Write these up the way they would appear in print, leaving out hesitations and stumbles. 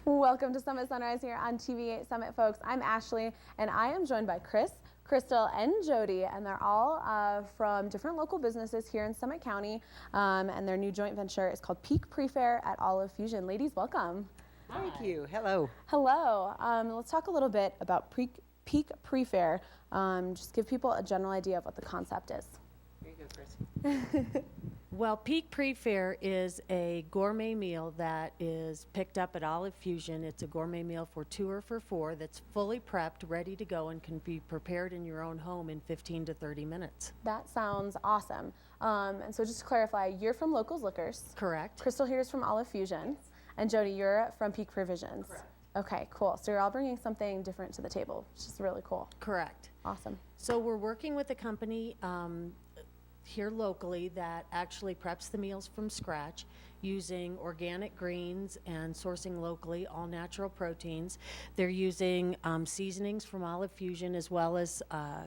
Welcome to Summit Sunrise here on TV8 Summit, folks. I'm Ashley, and I am joined by Chris, Crystal, and Jody, and they're all from different local businesses here in Summit County, and their new joint venture is called Peak Prefare at Olive Fusion. Ladies, welcome. Thank you. Hello. Hello. Let's talk a little bit about Peak Prefare. Just give people a general idea of what the concept is. Here you go, Chris. Well, Peak Prefare is a gourmet meal that is picked up at Olive Fusion. It's a gourmet meal for 2 or for 4 that's fully prepped, ready to go, and can be prepared in your own home in 15 to 30 minutes. That sounds awesome. And so just to clarify, you're from Locals Liquors. Correct. Crystal here is from Olive Fusion. And Jody, you're from Peak Provisions. Correct. Okay, cool. So you're all bringing something different to the table, which is really cool. Correct. Awesome. So we're working with a company here locally that actually preps the meals from scratch using organic greens and sourcing locally all natural proteins. They're using seasonings from Olive Fusion as well as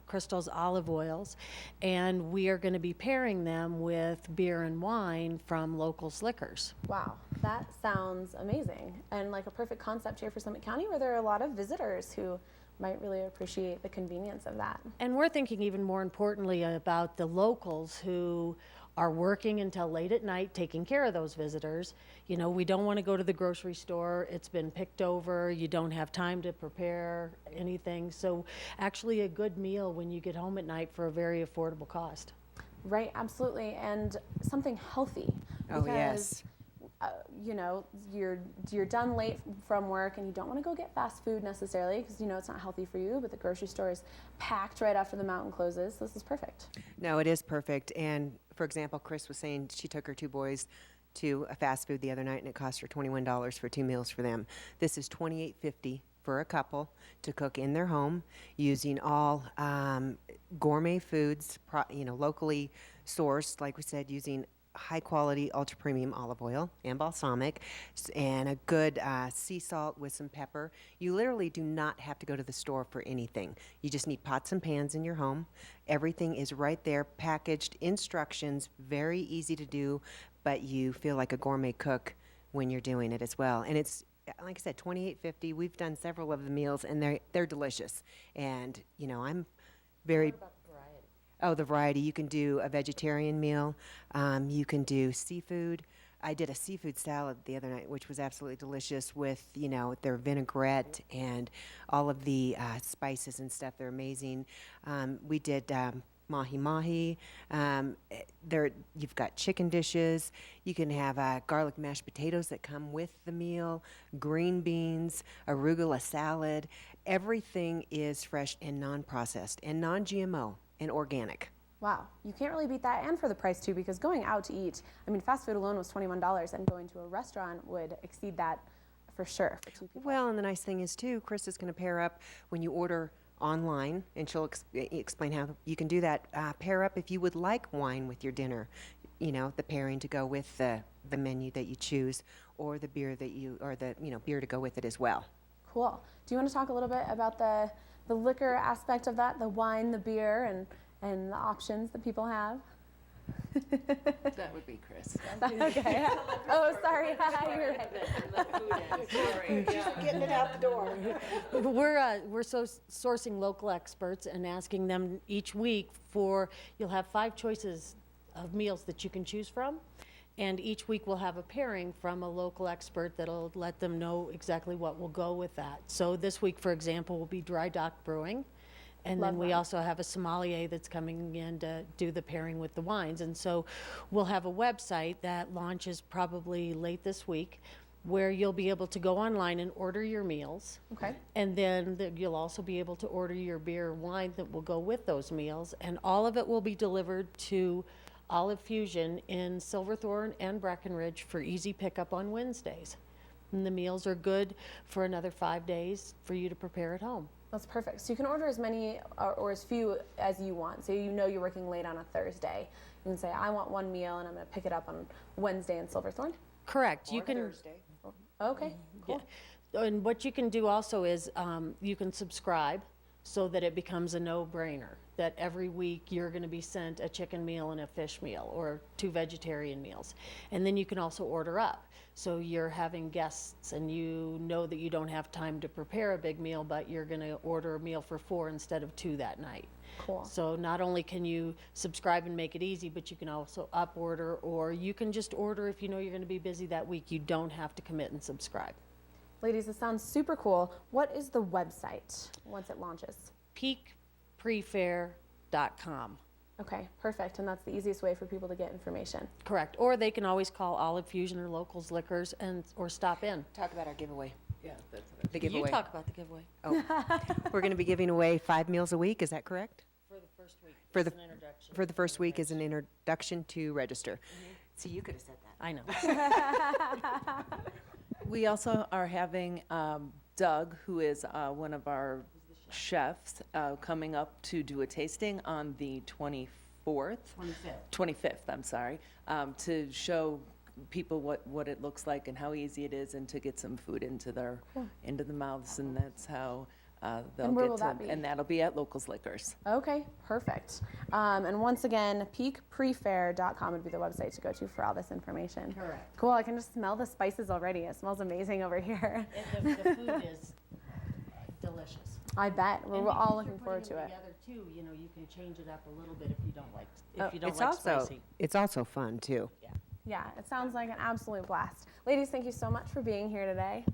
Crystal's olive oils, and we are going to be pairing them with beer and wine from Locals Liquors. Wow, that sounds amazing. And like a perfect concept here for Summit County, where there are a lot of visitors who might really appreciate the convenience of that. And we're thinking even more importantly about the locals who are working until late at night taking care of those visitors. You know, we don't want to go to the grocery store. It's been picked over. You don't have time to prepare anything. So actually a good meal when you get home at night for a very affordable cost. Right, absolutely. And something healthy. Oh, yes. You know, you're done late from work and you don't want to go get fast food necessarily because you know it's not healthy for you, but the grocery store is packed right after the mountain closes. This is perfect. No, it is perfect. And for example, Chris was saying she took her 2 boys to a fast food the other night and it cost her $21 for 2 meals for them. This is $28.50 for a couple to cook in their home using all gourmet foods, locally sourced, like we said, using high quality ultra premium olive oil and balsamic and a good sea salt with some pepper. You literally do not have to go to the store for anything. You just need pots and pans in your home. Everything is right there, packaged, instructions, very easy to do, but you feel like a gourmet cook when you're doing it as well. And it's, like I said, $28.50. We've done several of the meals and they're delicious. And you know, I'm very the variety. You can do a vegetarian meal. You can do seafood. I did a seafood salad the other night, which was absolutely delicious with, you know, their vinaigrette and all of the spices and stuff. They're amazing. We did mahi-mahi. You've got chicken dishes. You can have garlic mashed potatoes that come with the meal, green beans, arugula salad. Everything is fresh and non-processed and non-GMO. And organic. Wow, you can't really beat that, and for the price too, because going out to eat, I mean, fast food alone was $21, and going to a restaurant would exceed that for sure for 2 people. Well, and the nice thing is too, Chris is going to pair up when you order online, and she'll explain how you can do that. Pair up if you would like wine with your dinner, you know, the pairing to go with the menu that you choose, or the beer beer to go with it as well. Cool. Do you want to talk a little bit about the liquor aspect of that, the wine, the beer, and the options that people have? That would be Chris. Okay. Oh, sorry. You're right. Sorry. Getting it out the door. We're sourcing local experts and asking them each week you'll have 5 choices of meals that you can choose from. And each week we'll have a pairing from a local expert that'll let them know exactly what will go with that. So this week, for example, will be Dry Dock Brewing. And Love then we that. also have a sommelier that's coming in to do the pairing with the wines. And so we'll have a website that launches probably late this week where you'll be able to go online and order your meals. Okay. And then you'll also be able to order your beer or wine that will go with those meals. And all of it will be delivered to Olive Fusion in Silverthorne and Breckenridge for easy pickup on Wednesdays. And the meals are good for another 5 days for you to prepare at home. That's perfect. So you can order as many or as few as you want. So you know you're working late on a Thursday. You can say, I want 1 meal and I'm going to pick it up on Wednesday in Silverthorne. Correct. Or You can. Thursday. Okay, cool. Yeah. And what you can do also is you can subscribe so that it becomes a no-brainer, that every week you're going to be sent a chicken meal and a fish meal or 2 vegetarian meals. And then you can also order up. So you're having guests and you know that you don't have time to prepare a big meal, but you're going to order a meal for 4 instead of 2 that night. Cool. So not only can you subscribe and make it easy, but you can also up order, or you can just order if you know you're going to be busy that week. You don't have to commit and subscribe. Ladies, this sounds super cool. What is the website once it launches? peakprefare.com. Okay, perfect. And that's the easiest way for people to get information. Correct. Or they can always call Olive Fusion or Locals Liquors or stop in. Talk about our giveaway. Yeah, that's what The You giveaway. talk about the giveaway We're going to be giving away 5 meals a week. Is that correct? for the first week. For It's the- an introduction. For the first week is an introduction to register. See, you could have said that. I know. We also are having Doug, who is one of our chefs, coming up to do a tasting on the 24th. 25th, I'm sorry, to show people what it looks like and how easy it is, and to get some food into the mouths, and that's how they'll And where get will to, that be? and that'll be at Locals Liquors. Okay, perfect. And once again, peakprefare.com would be the website to go to for all this information. Correct. Cool, I can just smell the spices already. It smells amazing over here. The food is delicious. I bet. We're And all because looking you're forward putting to it. Together too, you know, you can change it up a little bit if you don't like It's also spicy. it's also fun too. Yeah, it sounds like an absolute blast. Ladies, thank you so much for being here today.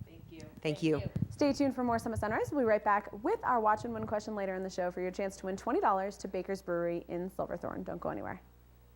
Thank you. Stay tuned for more Summit Sunrise. We'll be right back with our Watch and Win question later in the show for your chance to win $20 to Baker's Brewery in Silverthorne. Don't go anywhere.